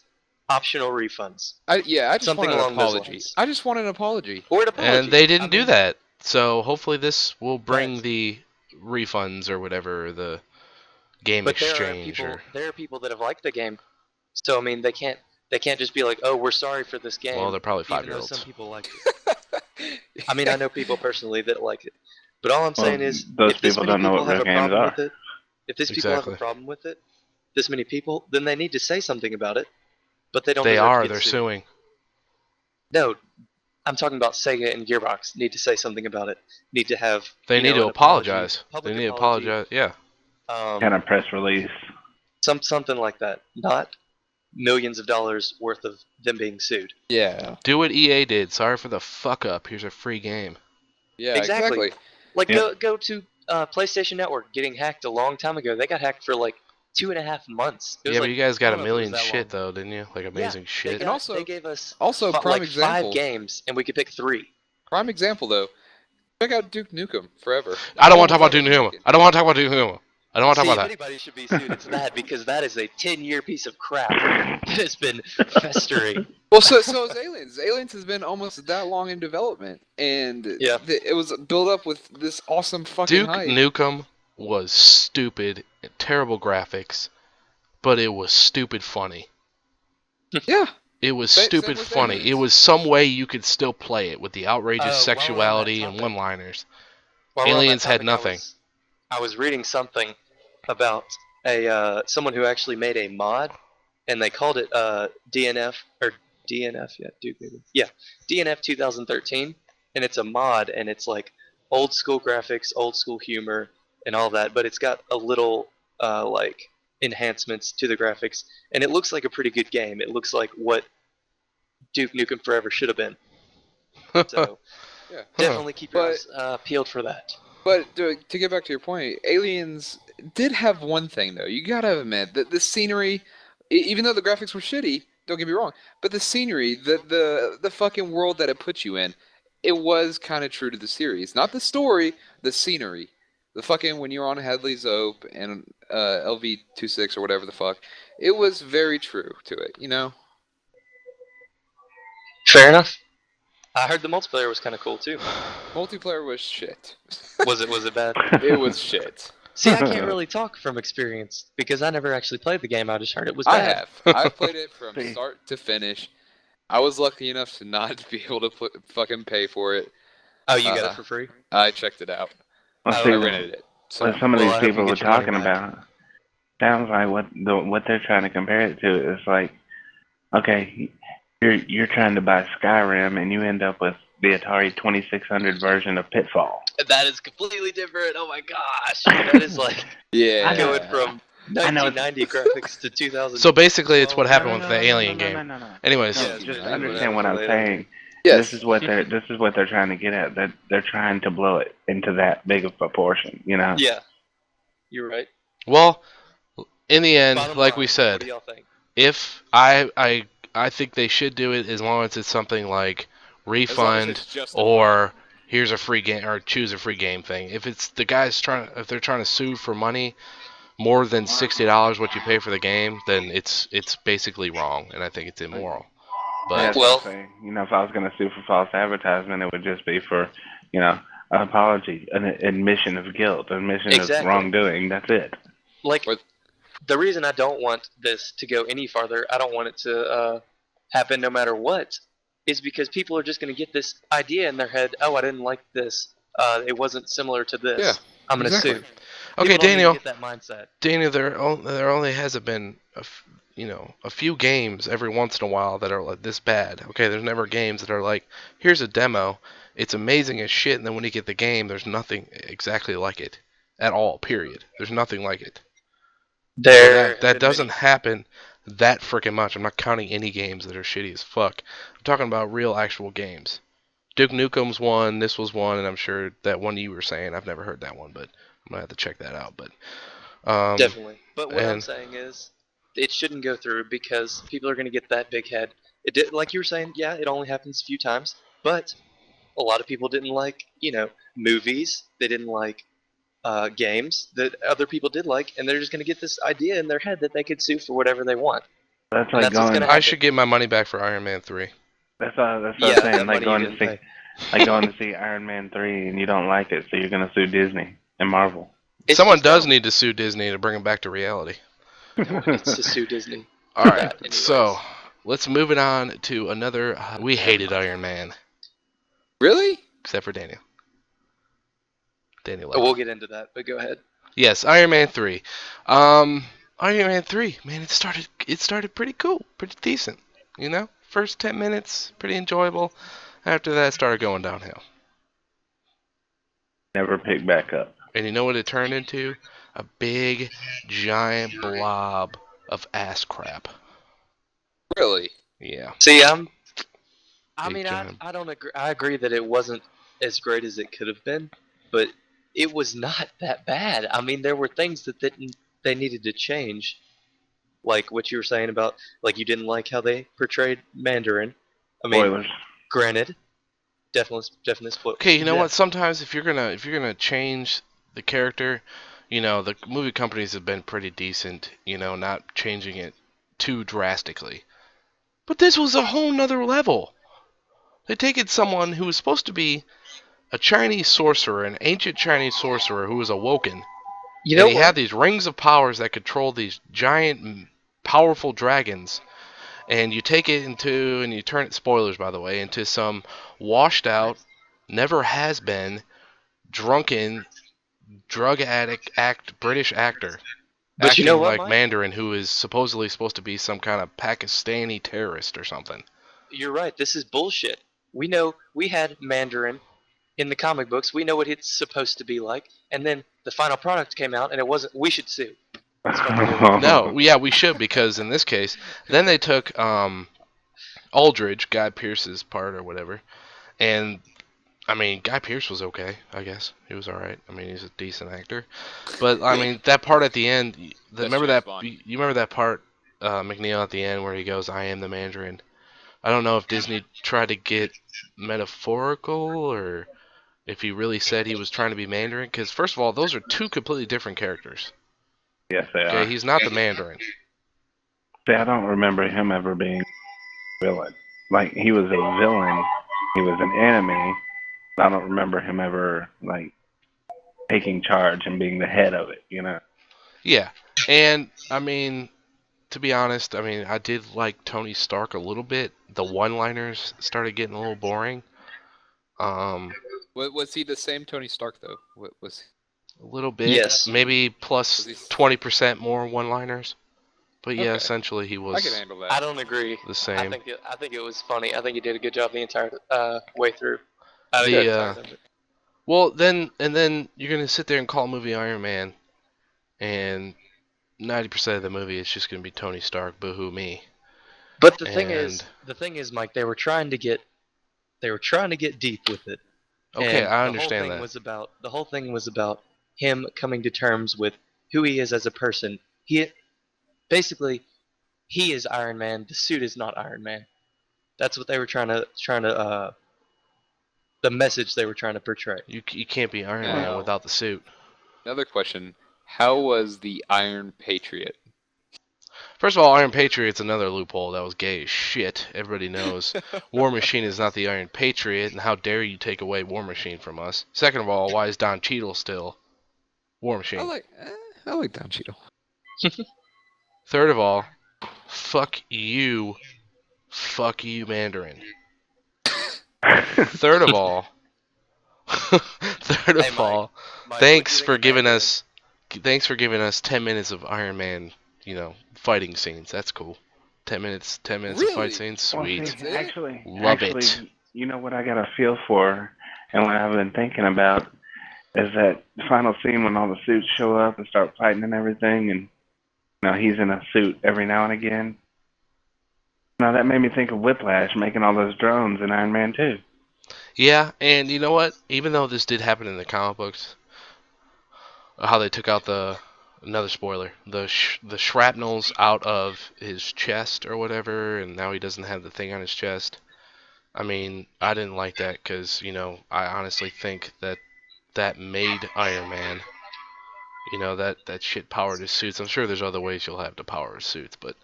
optional refunds I just Something want an along those apology. lines. I just want an apology. or an apology. And they didn't I do mean, that. So hopefully this will bring But- the refunds or whatever, the game But exchange or. there are people that have liked the game, so I mean they can't just be like, oh, we're sorry for this game. Well, they're probably even though 5-year-olds. some people like it. I mean, I know people personally that like it, but all I'm saying is, those if this people many don't know people what have real a games problem are. with it, if these people have Exactly. a problem with it, this many people, then they need to say something about it. But they don't. They deserve to are. get They're sued. suing. No, I'm talking about Sega and Gearbox need to say something about it. Need to have They need to an apologize. apology, public They need to apology, apologize. Yeah. Kind of press release. something like that. Not millions of dollars worth of them being sued. Yeah. Do what EA did. Sorry for the fuck up. Here's a free game. Yeah, Exactly. exactly. Like Yep. go to PlayStation Network getting hacked a long time ago. They got hacked for like 2.5 months. It was Yeah, like, but you guys I got don't a know if it was million that shit long. though, didn't you? Like amazing shit. And also- they gave us also, prime like example. 5 games and we could pick 3. Prime example though. Check out Duke Nukem Forever. I don't want to No talk about one's Duke ever Nukem. taken. I don't want to talk about Duke Nukem. I don't want to See, talk if about that. anybody should be sued, it's that, because that is a 10-year piece of crap that has been festering. Well, so is Aliens. Aliens has been almost that long in development, and Yeah. it was built up with this awesome fucking Duke hype. Nukem was stupid, terrible graphics, but it was stupid funny. Yeah. It was Same stupid with funny. Aliens. It was some way you could still play it with the outrageous While we're on that sexuality and topic. one-liners. While we're on that Aliens had topic, nothing. I was reading something about someone who actually made a mod, and they called it DNF or DNF, yeah, Duke Nukem. Yeah, DNF 2013, and it's a mod, and it's like old school graphics, old school humor, and all that, but it's got a little like enhancements to the graphics, and it looks like a pretty good game. It looks like what Duke Nukem Forever should have been. So Yeah. definitely keep your But- eyes peeled for that. But to get back to your point, Aliens did have one thing though. You gotta admit that the scenery, even though the graphics were shitty, don't get me wrong, but the scenery, the fucking world that it put you in, it was kind of true to the series. Not the story, the scenery. The fucking when you're on Hadley's Ope and LV-26 or whatever the fuck, it was very true to it. You know. Fair enough. I heard the multiplayer was kind of cool too. Multiplayer was shit. Was it bad? It was shit. See, I can't really talk from experience because I never actually played the game. I just heard it was I bad. have. I played it from start to finish. I was lucky enough to not be able to fucking pay for it. Oh, you got it for free? I checked it out. Well, Oh, see, I rented it. So what some of Well, these I hope you people were get your money talking back. about sounds like what they're trying to compare it to is like, okay, you're trying to buy Skyrim and you end up with the Atari 2600 version of Pitfall. That is completely different. Oh my gosh, that is like yeah, know. going from I know 1990 graphics to 2000. So basically, it's what No, happened with the Alien game. No. Anyways, No, Yeah, just yeah, understand what I'm whatever. saying. yes. This is what they're trying to get at. That they're trying to blow it into that big of proportion. You know. Yeah, you're right. well, in the end, Bottom like line, we what said, do y'all think? if I think they should do it as long as it's something like As long as refund it's just or here's a free game or choose a free game thing. If it's the guys if they're trying to sue for money more than $60 what you pay for the game, then it's basically wrong, and I think it's immoral. But That's Well- what I'm saying. You know, if I was going to sue for false advertisement, it would just be for, you know, an apology, an admission of guilt, an admission Exactly. of wrongdoing. That's it. Like, What- the reason I don't want this to go any farther, I don't want it to happen no matter what, is because people are just going to get this idea in their head. Oh, I didn't like this. It wasn't similar to this. Yeah, I'm going to exactly. sue. okay, People don't need to Daniel. get that mindset. Daniel, there only hasn't been a few games every once in a while that are like this bad. Okay, there's never games that are like, here's a demo, it's amazing as shit, and then when you get the game, there's nothing exactly like it at all. Period. There's nothing like it. That doesn't happen that freaking much. I'm not counting any games that are shitty as fuck. I'm talking about real actual games. Duke Nukem's one, this was one, and I'm sure that one you were saying, I've never heard that one, but I'm gonna have to check that out. But Definitely. But what I'm and- saying is, it shouldn't go through because people are going to get that big head. It did, like you were saying, yeah, it only happens a few times, but a lot of people didn't like, movies. They didn't like games that other people did like, and they're just going to get this idea in their head that they could sue for whatever they want. That's And like that's what's going. gonna I should get my money back for Iron Man 3. That's what Yeah, I'm that saying. money Like you going to didn't see, pay. like going to see Iron Man 3, and you don't like it, so you're going to sue Disney and Marvel. It's Someone just does dumb. need to sue Disney to bring them back to reality. It's to sue Disney. All right, that anyways. so let's move it on to another. We hated Iron Man, Really? except for Daniel. Daniel, liked We'll it. get into that, but go ahead. Yes, Iron Man 3. Iron Man 3, man, it started pretty cool, pretty decent. First 10 minutes, pretty enjoyable. After that, it started going downhill. Never picked back up. And you know what it turned into? A big, giant blob of ass crap. Really? Yeah. See, I Big mean, giant. I don't agree. I agree that it wasn't as great as it could have been, but it was not that bad. I mean, there were things that they needed to change, like what you were saying about like you didn't like how they portrayed Mandarin. I mean, Spoilers. granted, definitely split. Okay, you know Yeah. what? Sometimes if you're gonna change the character, the movie companies have been pretty decent, not changing it too drastically. But this was a whole nother level. They taken someone who was supposed to be a Chinese sorcerer, an ancient Chinese sorcerer who was awoken, You and know he what? had these rings of powers that control these giant, powerful dragons. And you take it and you turn it, spoilers by the way, into some washed out, never has been, drunken, drug addict British actor But you know acting what, like Mike? Mandarin, who is supposedly supposed to be some kind of Pakistani terrorist or something. You're right. This is bullshit. We know we had Mandarin in the comic books. We know what it's supposed to be like, and then the final product came out, and it wasn't. We should sue. It's fucking illegal. No, yeah, we should, because in this case, then they took Aldridge, Guy Pearce's part or whatever, and I mean, Guy Pearce was okay, I guess. He was alright. I mean, he's a decent actor. But, I mean, that part at the end, That's remember James that, Bond. you remember that part, McNeill at the end where he goes, I am the Mandarin? I don't know if Disney tried to get metaphorical or if he really said he was trying to be Mandarin, because first of all, those are two completely different characters. Yes, they Okay, are. he's not the Mandarin. See, I don't remember him ever being a villain. Like, he was a villain. He was an enemy. But I don't remember him ever, like, taking charge and being the head of it, Yeah, and, I mean, to be honest, I mean, I did like Tony Stark a little bit. The one-liners started getting a little boring. Was he the same Tony Stark though? A little bit. Yes. Maybe plus Was he? 20% more one-liners. But yeah, Okay. essentially he I can was handle that. I don't agree. the same. I think it was funny. I think he did a good job the entire way through. I The, got tired of it. Well, then you're gonna sit there and call a movie Iron Man, and 90% of the movie is just gonna be Tony Stark, boohoo me. But the And thing is, Mike, they were trying to get deep with it. okay, And I the whole understand thing that. was about him coming to terms with who he is as a person. Basically he is Iron Man. The suit is not Iron Man. That's what they were trying to the message they were trying to portray. You can't be Iron Yeah. Man without the suit. Another question: how was the Iron Patriot? First of all, Iron Patriot's another loophole that was gay as shit. Everybody knows War Machine is not the Iron Patriot, and how dare you take away War Machine from us? Second of all, why is Don Cheadle still War Machine? I like Don Cheadle. Third of all, fuck you, Mandarin. Third of all, Hey, Mike, thanks for giving us 10 minutes of Iron Man, fighting scenes. That's cool. 10 minutes of Really? fight scenes, Well, sweet. see, actually, Love it. you know what I got a feel for, and what I've been thinking about is that final scene when all the suits show up and start fighting and everything, and he's in a suit every now and again. Now that made me think of Whiplash making all those drones in Iron Man 2. Yeah, and you know what? Even though this did happen in the comic books, how they took out another spoiler, the shrapnels out of his chest or whatever, and now he doesn't have the thing on his chest. I mean, I didn't like that because, I honestly think that made Iron Man. That shit powered his suits. I'm sure there's other ways you'll have to power his suits, but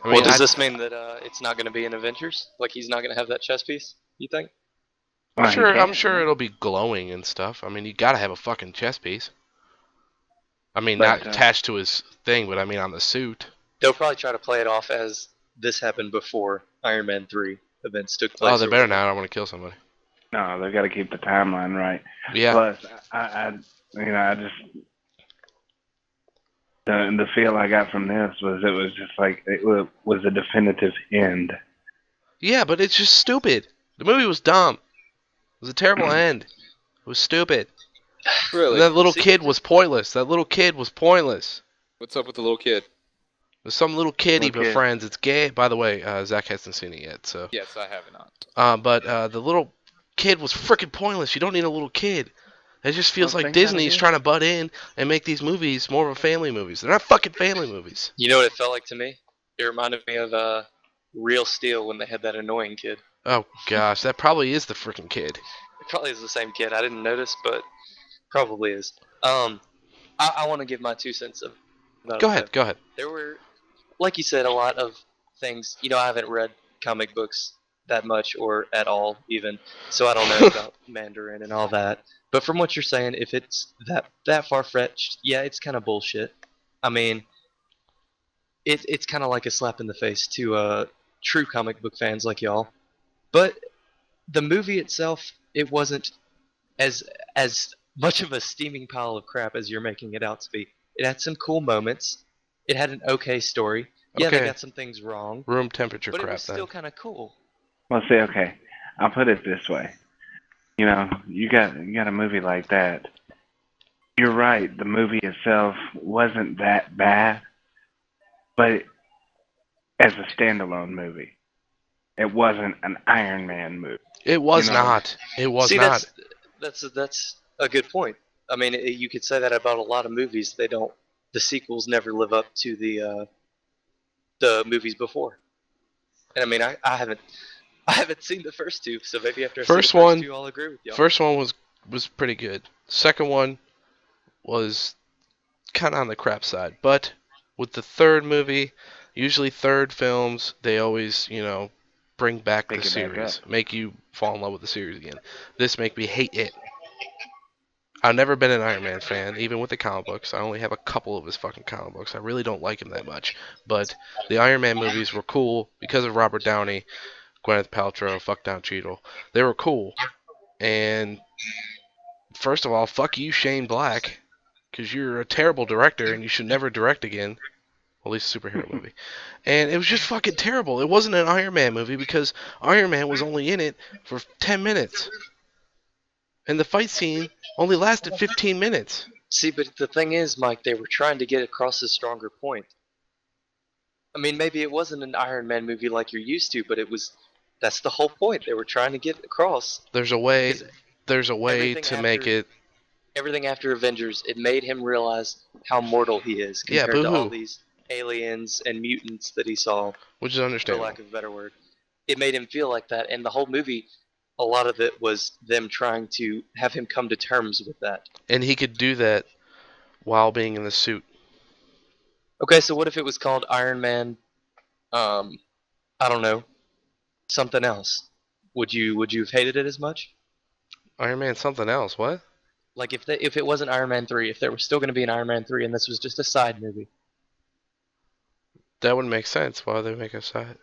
I mean, Well, does this mean that it's not going to be in Avengers? Like he's not going to have that chest piece? You think? Well, he I'm can't, sure it'll be glowing and stuff. I mean, you gotta have a fucking chest piece. I mean, But, not attached to his thing, but I mean on the suit. They'll probably try to play it off as this happened before Iron Man 3 events took place. Oh, they better not. I want to kill somebody. No, they've got to keep the timeline right. Yeah. Plus, I just the feel I got from this was it was a definitive end. Yeah, but it's just stupid. The movie was dumb. It was a terrible end. It was stupid. And Really? that little See, kid was pointless. That little kid was pointless. What's up with the little kid? There's some little kid he Little kid. befriends. It's gay. By the way, Zach hasn't seen it yet, so. Yes, I have not. But the little kid was freaking pointless. You don't need a little kid. It just feels Well, like think about Disney's it. trying to butt in and make these movies more of a family movies. They're not fucking family movies. You know what it felt like to me? It reminded me of Real Steel when they had that annoying kid. Oh gosh, that probably is the freaking kid. It probably is the same kid. I didn't notice, but probably is. I want to give my 2 cents about Go it, ahead, though. go ahead. There were, like you said, a lot of things. You know, I haven't read comic books that much or at all, even, so I don't know about Mandarin and all that. But from what you're saying, if it's that far fetched, yeah, it's kind of bullshit. I mean, it's kind of like a slap in the face to true comic book fans like y'all. But the movie itself, it wasn't as much of a steaming pile of crap as you're making it out to be. It had some cool moments. It had an okay story. Yeah, Okay. they got some things wrong, Room temperature but it crap was then. still kind of cool. Well, see, okay, I'll put it this way. You know, you got a movie like that. You're right. The movie itself wasn't that bad, but as a standalone movie, it wasn't an Iron Man movie. It was You know, not. It was See, not. that's a good point. I mean, you could say that about a lot of movies. They don't. The sequels never live up to the movies before. And I mean, I haven't seen the first two, so maybe after I see the First first one- two, I'll agree with y'all. First one was pretty good. Second one was kind of on the crap side. But with the third movie, usually third films, they always, bring back the Pick it back series. up. Make you fall in love with the series again. This make me hate it. I've never been an Iron Man fan, even with the comic books. I only have a couple of his fucking comic books. I really don't like him that much. But the Iron Man movies were cool because of Robert Downey, Gwyneth Paltrow, fuck Don Cheadle. They were cool. And first of all, fuck you, Shane Black, because you're a terrible director and you should never direct again. Well, at least a superhero movie. And it was just fucking terrible. It wasn't an Iron Man movie because Iron Man was only in it for 10 minutes. And the fight scene only lasted 15 minutes. See, but the thing is, Mike, they were trying to get across a stronger point. I mean, maybe it wasn't an Iron Man movie like you're used to, but it was. That's the whole point. They were trying to get across. There's a way. 'Cause There's a way everything to make after- it. Everything after Avengers, it made him realize how mortal he is Yeah, compared to all boo-hoo. these aliens and mutants that he saw, Which is for understandable. lack of a better word. It made him feel like that, and the whole movie, a lot of it was them trying to have him come to terms with that. And he could do that while being in the suit. Okay, so what if it was called Iron Man? I don't know, something else. Would you have hated it as much? Iron Man something else. What? Like if it wasn't Iron Man 3, if there was still going to be an Iron Man 3 and this was just a side movie. That wouldn't make sense. Why would they make a side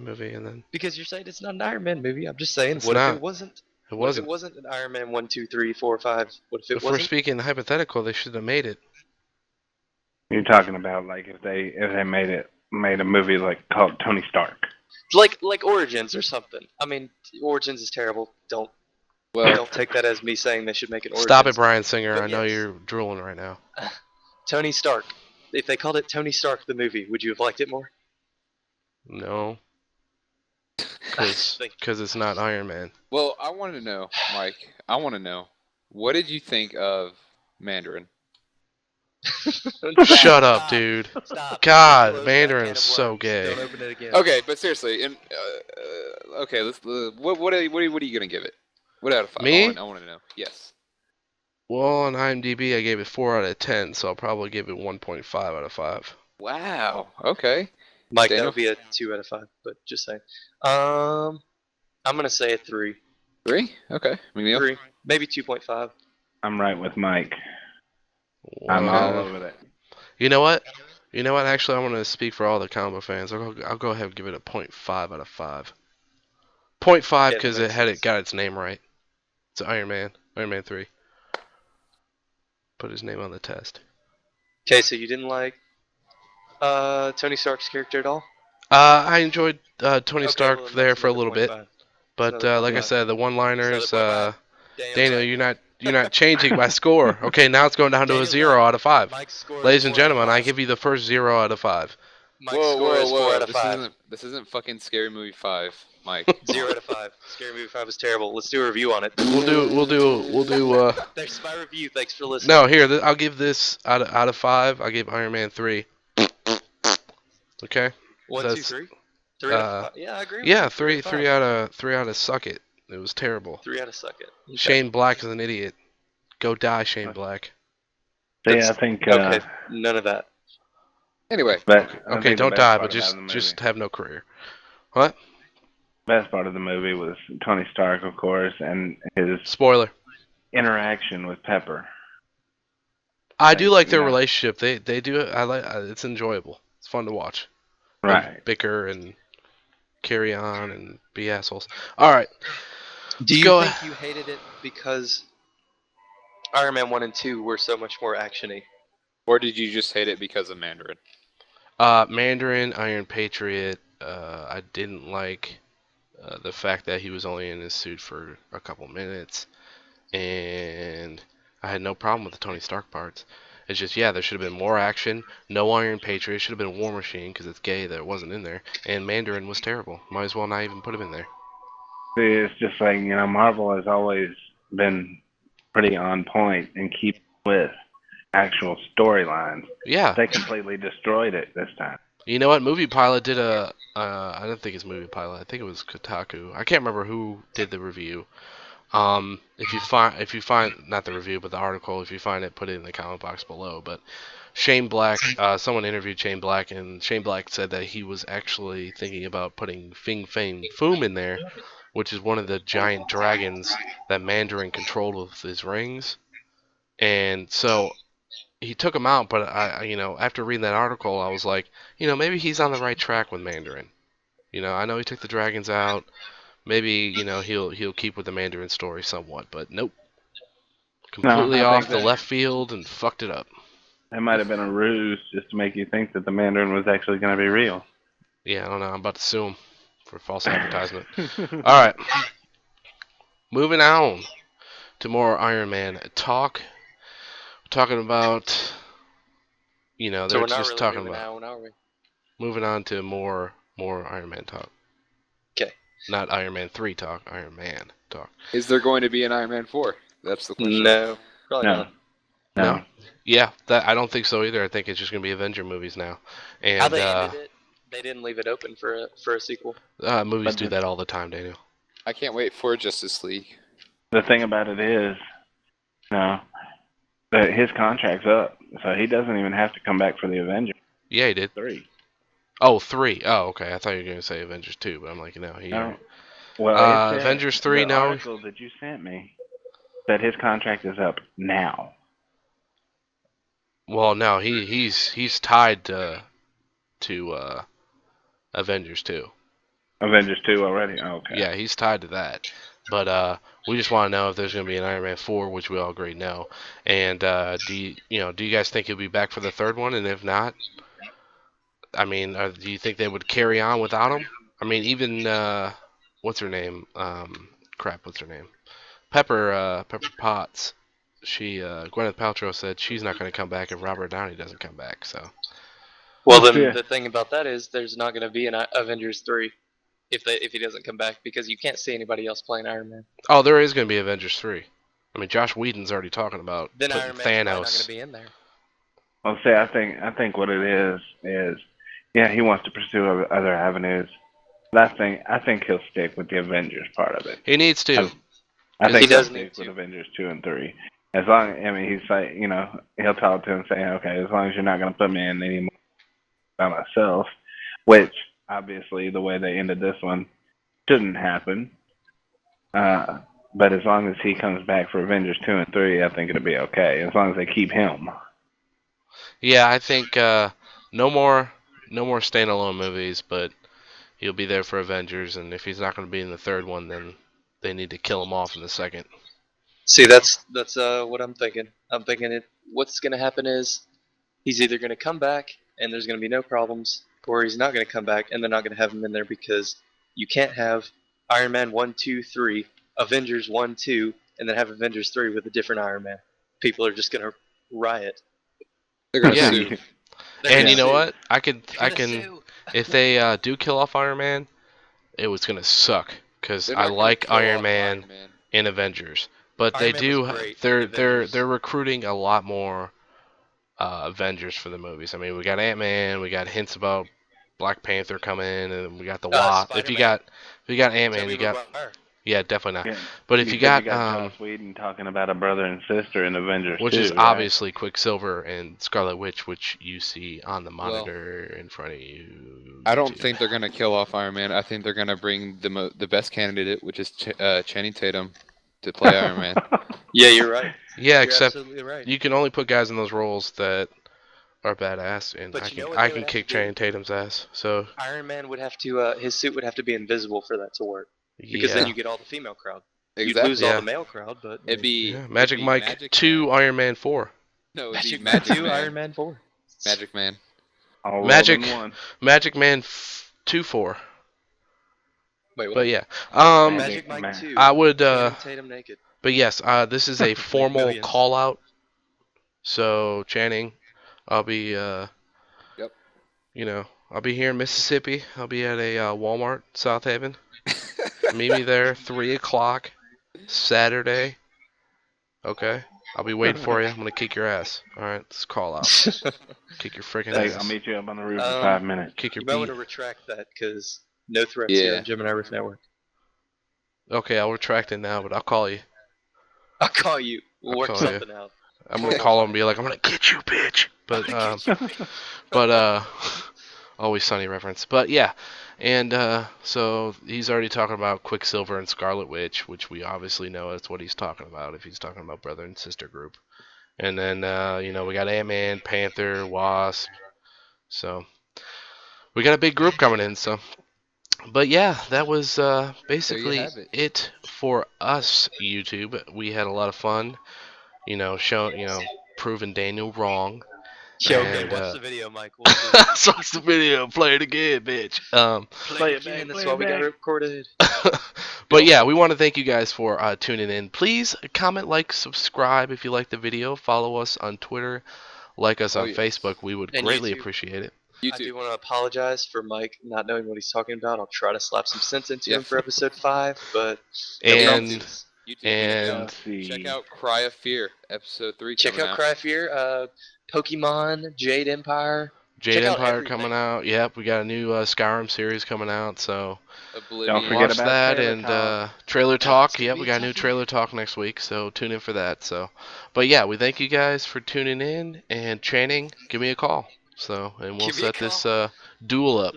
movie and then Because you're saying it's not an Iron Man movie. I'm just saying, It's what if not. it wasn't? it What if wasn't? it wasn't an Iron Man 1, 2, 3, 4, 5? What if it If we're wasn't? speaking hypothetical, they should have made it. You're talking about like if they made a movie like called Tony Stark. Like Origins or something. I mean, Origins is terrible. Don't take that as me saying they should make an Origins. Stop it, Bryan Singer. But I know yes. you're drooling right now. Tony Stark. If they called it Tony Stark the movie, would you have liked it more? No. Thank Because it's not Iron Man. Well, I want to know, Mike. I want to know, what did you think of Mandarin? Shut up, dude. Stop. God, Close that Mandarin can is of so worms. gay. Don't open it again. Okay, but seriously, okay, let's. What are you gonna give it? What out of 5? Me? I want to know. Yes. Well, on IMDb, I gave it 4 out of 10, so I'll probably give it 1.5 out of 5. Wow. Okay. Mike, that Daniel? would be a 2 out of 5, but just saying. I'm gonna say a 3. 3. Okay. McNeil. 3, maybe 2.5. I'm right with Mike. I'm all over that. You know what? Actually, I want to speak for all the combo fans. I'll go ahead and give it a 0.5 out of 5. 0.5 Yeah, because that it makes had sense. it got its name right. It's Iron Man 3. Put his name on the test. Okay, so you didn't like Tony Stark's character at all? I enjoyed Tony Okay, Stark well, then there that's for a another little bit. 0.5. But Another like I point. said, the one-liners. Daniel's Daniel, right. you're not changing my score. Okay, now it's going down to a Daniel's 0 right. out of 5. Mike's score Ladies is and 4 out of gentlemen, I 5. give you the first 0 out of 5. Mike's Whoa, score whoa, is 4 whoa! out of This 5. isn't fucking Scary Movie 5, Mike. 0 out of 5. Scary Movie 5 was terrible. Let's do a review on it. We'll do. There's my review. Thanks for listening. No, here I'll give this out of 5. I'll give Iron Man 3. Okay. 1, 2, That's- 3. 3 out of 5. Yeah, I agree with Yeah, you. 3 out of suck it. It was terrible. 3 out of suck it. Okay. Shane Black is an idiot. Go die, Shane Black. See, I think. Okay, none of that. Anyway, Okay, don't die, but just have no career. What? Best part of the movie was Tony Stark, of course, and his Spoiler. interaction with Pepper. I do like their Yeah. relationship. They do. I like. It's enjoyable. It's fun to watch. Right. Bicker and carry on and be assholes. All right. Do you Go- think you hated it because Iron Man 1 and 2 were so much more actiony? or did you just hate it because of Mandarin? Mandarin, Iron Patriot. I didn't like the fact that he was only in his suit for a couple minutes, and I had no problem with the Tony Stark parts. It's just, yeah, there should have been more action. No Iron Patriot. Should have been War Machine because it's gay that it wasn't in there. And Mandarin was terrible. Might as well not even put him in there. See, it's just like, Marvel has always been pretty on point and keep with actual storylines. Yeah. They completely destroyed it this time. You know what? Movie Pilot did a. I don't think it's Movie Pilot. I think it was Kotaku. I can't remember who did the review. If you find not the review but the article, if you find it, put it in the comment box below. But Shane Black, someone interviewed Shane Black, and Shane Black said that he was actually thinking about putting Fing Fang Foom in there, which is one of the giant dragons that Mandarin controlled with his rings. And so he took him out, but after reading that article, I was like, maybe he's on the right track with Mandarin. I know he took the dragons out. Maybe, he'll keep with the Mandarin story somewhat, but nope. Completely I off think the that- left field and fucked it up. It might have been a ruse just to make you think that the Mandarin was actually going to be real. Yeah, I don't know. I'm about to sue him for false advertisement. All right. Moving on to more Iron Man talk. We're talking about, So they're we're not just really talking moving about. now, are we? Moving on to more Iron Man talk. 'Kay. Not Iron Man 3 talk, Iron Man talk. Is there going to be an Iron Man 4? That's the question. No. Probably No. not. No. Yeah, I don't think so either. I think it's just going to be Avenger movies now. And How they ended it, they didn't leave it open for a sequel. movies But do that all the time, Daniel. I can't wait for Justice League. The thing about it is, that his contract's up, so he doesn't even have to come back for the Avengers Yeah, he did. 3. Oh, 3. Oh, okay. I thought you were going to say Avengers 2, but I'm like, no. No. Well, it said- Avengers 3, the no. article that you sent me said his contract is up now. Well, no, he's tied to Avengers 2. Avengers 2 already? Oh, okay. Yeah, he's tied to that. But we just want to know if there's going to be an Iron Man 4, which we all agree no. And do you guys think he'll be back for the third one? And if not, I mean, do you think they would carry on without him? I mean, even what's her name? What's her name? Pepper Potts. She Gwyneth Paltrow said she's not going to come back if Robert Downey doesn't come back. So Well, then Yeah. the thing about that is there's not going to be an Avengers 3 if he doesn't come back because you can't see anybody else playing Iron Man. there is going to be Avengers 3. I mean, Josh Whedon's already talking about Then putting Iron Man's probably not going Thanos. to be in there. Well, see, I think what it is, yeah, he wants to pursue other avenues. But I think he'll stick with the Avengers part of it. He needs to. I He think he'll does stick need with to. Avengers 2 and 3. As long, he's like, he'll talk to him saying, okay, as long as you're not going to put me in anymore by myself, which obviously the way they ended this one shouldn't happen. But as long as he comes back for Avengers 2 and 3, I think it'll be okay. As long as they keep him. Yeah, I think no more standalone movies, but he'll be there for Avengers. And if he's not going to be in the third one, then they need to kill him off in the second. See, that's what I'm thinking. I'm thinking what's going to happen is he's either going to come back and there's going to be no problems, or he's not going to come back and they're not going to have him in there because you can't have Iron Man 1, 2, 3, Avengers 1, 2, and then have Avengers 3 with a different Iron Man. People are just gonna riot. They're gonna Yeah. sue. They're And gonna you know sue. what? I They're can gonna sue. if they do kill off Iron Man, it was gonna suck because They're I not gonna like kill Iron off Man Iron Man. in Avengers, but Iron they Man was do great in they're Avengers. recruiting a lot more Avengers for the movies. I mean, we got Ant-Man, we got hints about Black Panther coming, and we got the Wasp. If you Spider-Man. got Ant-Man, Tobey you got Maguire. yeah, definitely not. Yeah. But if You you said got Joss Whedon talking about a brother and sister in Avengers which 2, is right? obviously Quicksilver and Scarlet Witch, which you see on the monitor in front of you. I don't too. think they're gonna kill off Iron Man. I think they're gonna bring the best candidate, which is Channing Tatum, to play Iron Man. Yeah, you're right. Yeah, You're except absolutely right. you can only put guys in those roles that are badass, and But I you can know what I they can would have kick to do? Channing Tatum's ass. So Iron Man would have to, his suit would have to be invisible for that to work. Because yeah, then you get all the female crowd. You'd Exactly. lose all Yeah. the male crowd, but It'd be yeah. it'd Magic be Mike Magic 2, Man. Iron Man 4, No, it'd be Magic Magic 2, Man. Iron Man 4. Magic Man. All Magic- rolled in one. Magic Man 2 4. Wait, what? But yeah, Magic Mike Man. 2. I would Channing Tatum naked. but yes, this is a formal millions. call out. So Channing, I'll be Yep. you know, I'll be here in Mississippi. I'll be at a Walmart, South Haven. Meet me there, 3 o'clock, Saturday. Okay? I'll be waiting for you. I'm going to kick your ass. Alright, let's call out. Kick your freaking Hey, ass. I'll meet you up on the roof in Um, 5 minutes. Kick your You might want beat. to retract that, because no threats Yeah. here on Gemini Riff Network. Okay, I'll retract it now, but I'll call you. I'll call you. We'll I'll work call you. something out. I'm going to call him and be like, I'm going to get you, bitch. But, always Sunny reference. But yeah, and so he's already talking about Quicksilver and Scarlet Witch, which we obviously know that's what he's talking about if he's talking about brother and sister group. And then we got Ant-Man, Panther, Wasp. So we got a big group coming in. So, but yeah, that was basically have it. it for us. YouTube. We had a lot of fun. Proving Daniel wrong. Yeah, okay, And, watch the video, Mike. We'll see. So watch the video, play it again, bitch. Play it back, again, that's play why it we got back. it recorded. But yeah, we want to thank you guys for tuning in. Please comment, like, subscribe if you like the video. Follow us on Twitter. Like us on yes. Facebook. We would And greatly YouTube. appreciate it. I do want to apologize for Mike not knowing what he's talking about. I'll try to slap some sense into Yeah. him for episode 5, but And YouTube, And- Let's see. check out Cry of Fear, episode 3. check coming out Cry of Fear, Pokemon, Jade Empire. Jade Check out Empire everything. coming out. Yep, we got a new Skyrim series coming out. So Oblivion. Don't forget watch about that Trailer and Talk. trailer talk. It's gonna Yep, be we got a new tough. trailer talk next week. So tune in for that. So, but yeah, we thank you guys for tuning in. And Channing, give me a call. So, and we'll Give me a set this call. Duel up.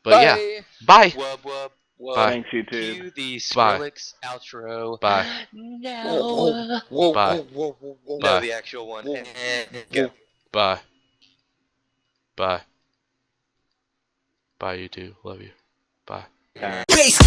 But Bye. yeah, bye. Wub, wub, wub. Bye. Thanks, YouTube. Cue the Bye. Skrillex outro. Bye. No. Whoa, Bye. whoa, whoa, whoa. Bye. No, the actual one. Whoa. Go. Bye. Bye. Bye, you two. Love you. Bye. Uh, Peace.